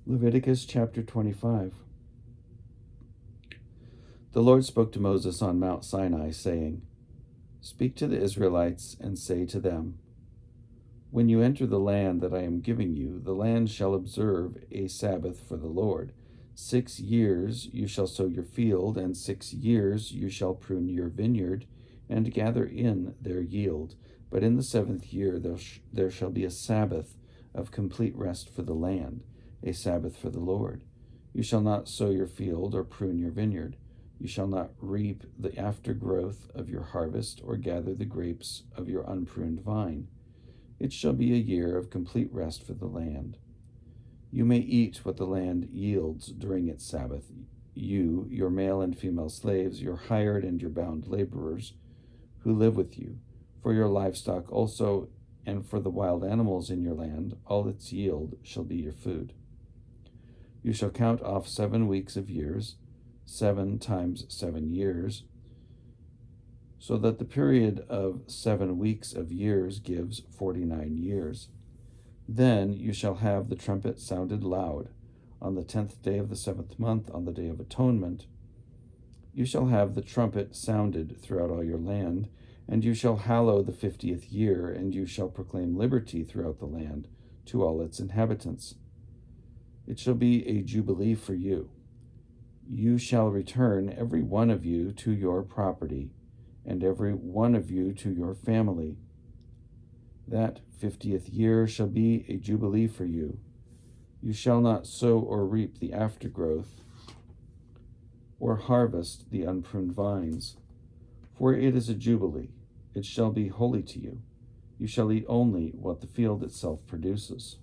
Leviticus chapter 25. The Lord spoke to Moses on Mount Sinai, saying, "Speak to the Israelites and say to them, when you enter the land that I am giving you, the land shall observe a Sabbath for the Lord. 6 years you shall sow your field, and 6 years you shall prune your vineyard, and gather in their yield. But in the 7th year there shall be a Sabbath of complete rest for the land, a Sabbath for the Lord. You shall not sow your field or prune your vineyard. You shall not reap the aftergrowth of your harvest or gather the grapes of your unpruned vine. It shall be a year of complete rest for the land. You may eat what the land yields during its Sabbath, you, your male and female slaves, your hired and your bound laborers who live with you, for your livestock also, and for the wild animals in your land, all its yield shall be your food. You shall count off 7 weeks of years, 7 times 7 years, so that the period of 7 weeks of years gives 49 years. Then you shall have the trumpet sounded loud. On the 10th day of the 7th month, on the Day of Atonement, you shall have the trumpet sounded throughout all your land, and you shall hallow the 50th year, and you shall proclaim liberty throughout the land to all its inhabitants. It shall be a jubilee for you. You shall return every one of you to your property, and every one of you to your family. That 50th year shall be a jubilee for you. You shall not sow or reap the aftergrowth, or harvest the unpruned vines, for it is a jubilee. It shall be holy to you. You shall eat only what the field itself produces.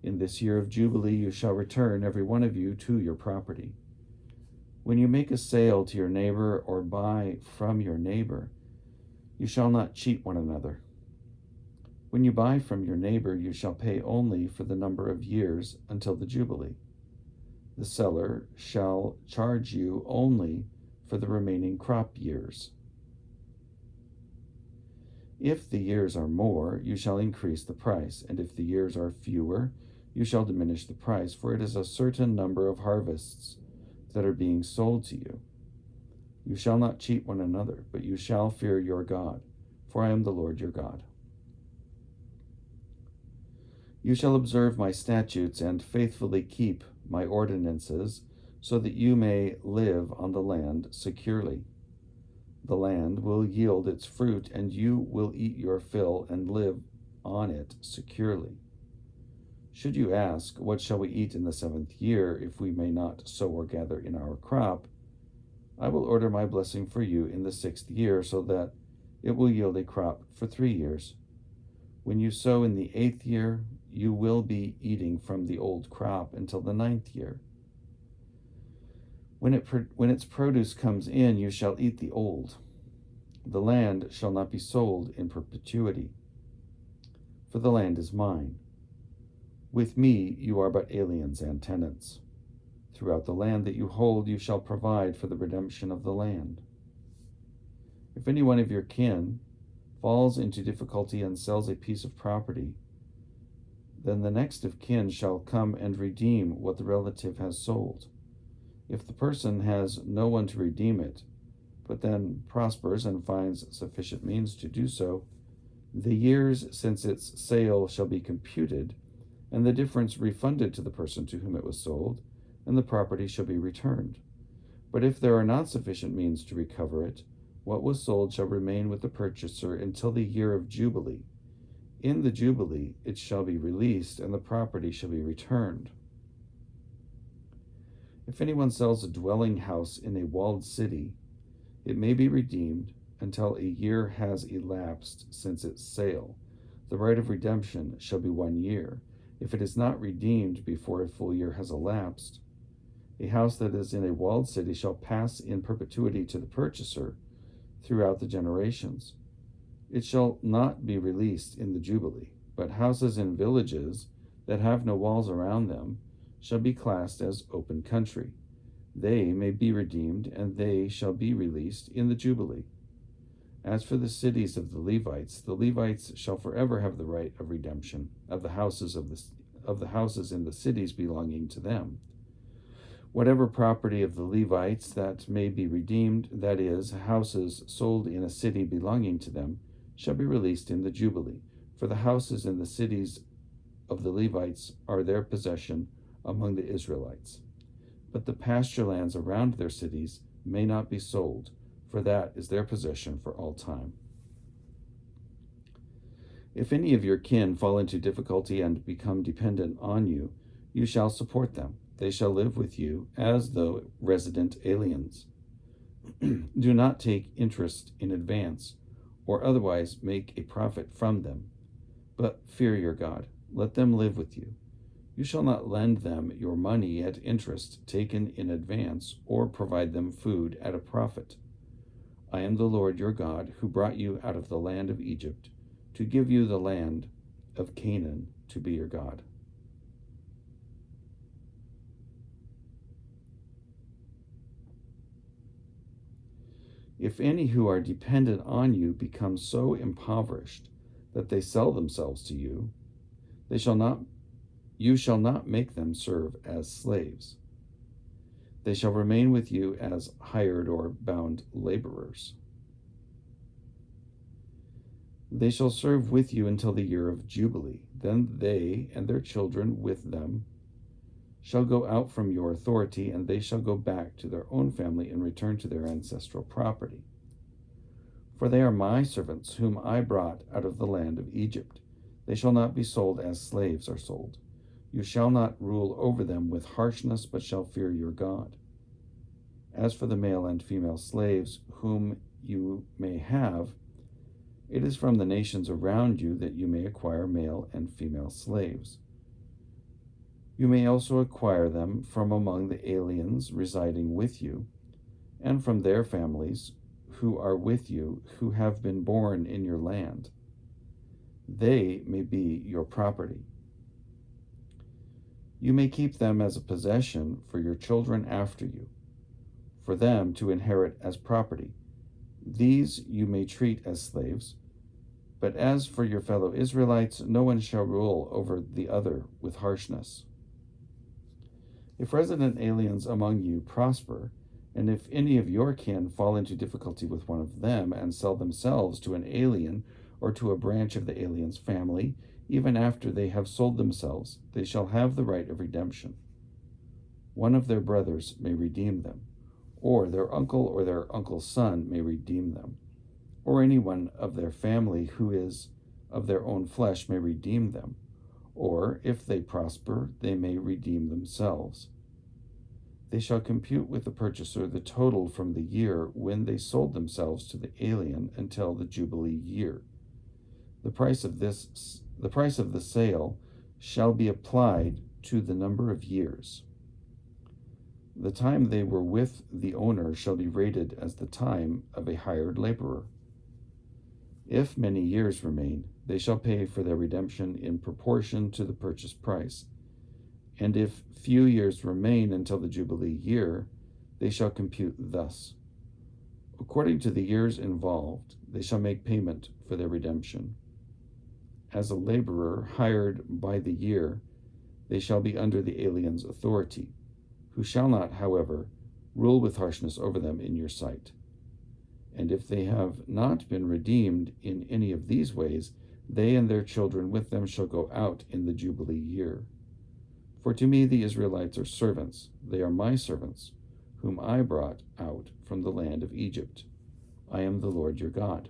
In this year of jubilee you shall return every one of you to your property. When you make a sale to your neighbor or buy from your neighbor, you shall not cheat one another. When you buy from your neighbor, you shall pay only for the number of years until the Jubilee. The seller shall charge you only for the remaining crop years. If the years are more, you shall increase the price, and if the years are fewer, you shall diminish the price, for it is a certain number of harvests that are being sold to you. You shall not cheat one another, but you shall fear your God, for I am the Lord your God. You shall observe my statutes and faithfully keep my ordinances, so that you may live on the land securely. The land will yield its fruit, and you will eat your fill and live on it securely. Should you ask, what shall we eat in the 7th year, if we may not sow or gather in our crop? I will order my blessing for you in the 6th year, so that it will yield a crop for 3 years. When you sow in the 8th year, you will be eating from the old crop until the 9th year. When its produce comes in, you shall eat the old. The land shall not be sold in perpetuity, for the land is mine. With me you are but aliens and tenants. Throughout the land that you hold, you shall provide for the redemption of the land. If any one of your kin falls into difficulty and sells a piece of property, then the next of kin shall come and redeem what the relative has sold. If the person has no one to redeem it, but then prospers and finds sufficient means to do so, the years since its sale shall be computed, and the difference refunded to the person to whom it was sold, and the property shall be returned. But if there are not sufficient means to recover it, what was sold shall remain with the purchaser until the year of Jubilee. In the Jubilee it shall be released, and the property shall be returned. If anyone sells a dwelling house in a walled city, it may be redeemed until a year has elapsed since its sale. The right of redemption shall be 1 year. If it is not redeemed before a full year has elapsed, a house that is in a walled city shall pass in perpetuity to the purchaser throughout the generations. It shall not be released in the Jubilee, but houses in villages that have no walls around them shall be classed as open country. They may be redeemed, and they shall be released in the Jubilee. As for the cities of the Levites shall forever have the right of redemption of the houses of of the houses in the cities belonging to them. Whatever property of the Levites that may be redeemed, that is, houses sold in a city belonging to them, shall be released in the Jubilee, for the houses in the cities of the Levites are their possession among the Israelites. But the pasture lands around their cities may not be sold, for that is their possession for all time. If any of your kin fall into difficulty and become dependent on you, you shall support them. They shall live with you as though resident aliens. Do not take interest in advance, or otherwise make a profit from them, but fear your God. Let them live with you. You shall not lend them your money at interest taken in advance, or provide them food at a profit. I am the Lord your God, who brought you out of the land of Egypt, to give you the land of Canaan to be your God. If any who are dependent on you become so impoverished that they sell themselves to you, you shall not make them serve as slaves. They shall remain with you as hired or bound laborers. They shall serve with you until the year of Jubilee. Then they and their children with them shall go out from your authority, and they shall go back to their own family and return to their ancestral property. For they are my servants, whom I brought out of the land of Egypt. They shall not be sold as slaves are sold. You shall not rule over them with harshness, but shall fear your God. As for the male and female slaves whom you may have, it is from the nations around you that you may acquire male and female slaves. You may also acquire them from among the aliens residing with you, and from their families who are with you, who have been born in your land. They may be your property. You may keep them as a possession for your children after you, for them to inherit as property. These you may treat as slaves. But as for your fellow Israelites, no one shall rule over the other with harshness. If resident aliens among you prosper, and if any of your kin fall into difficulty with one of them and sell themselves to an alien or to a branch of the alien's family, even after they have sold themselves, they shall have the right of redemption. One of their brothers may redeem them, or their uncle or their uncle's son may redeem them, or anyone of their family who is of their own flesh may redeem them, or, if they prosper, they may redeem themselves. They shall compute with the purchaser the total from the year when they sold themselves to the alien until the Jubilee year. The price of the sale shall be applied to the number of years. The time they were with the owner shall be rated as the time of a hired laborer. If many years remain, they shall pay for their redemption in proportion to the purchase price. And if few years remain until the Jubilee year, they shall compute thus. According to the years involved, they shall make payment for their redemption. As a laborer hired by the year, they shall be under the alien's authority, who shall not, however, rule with harshness over them in your sight. And if they have not been redeemed in any of these ways, they and their children with them shall go out in the Jubilee year. For to me the Israelites are servants. They are my servants, whom I brought out from the land of Egypt. I am the Lord your God.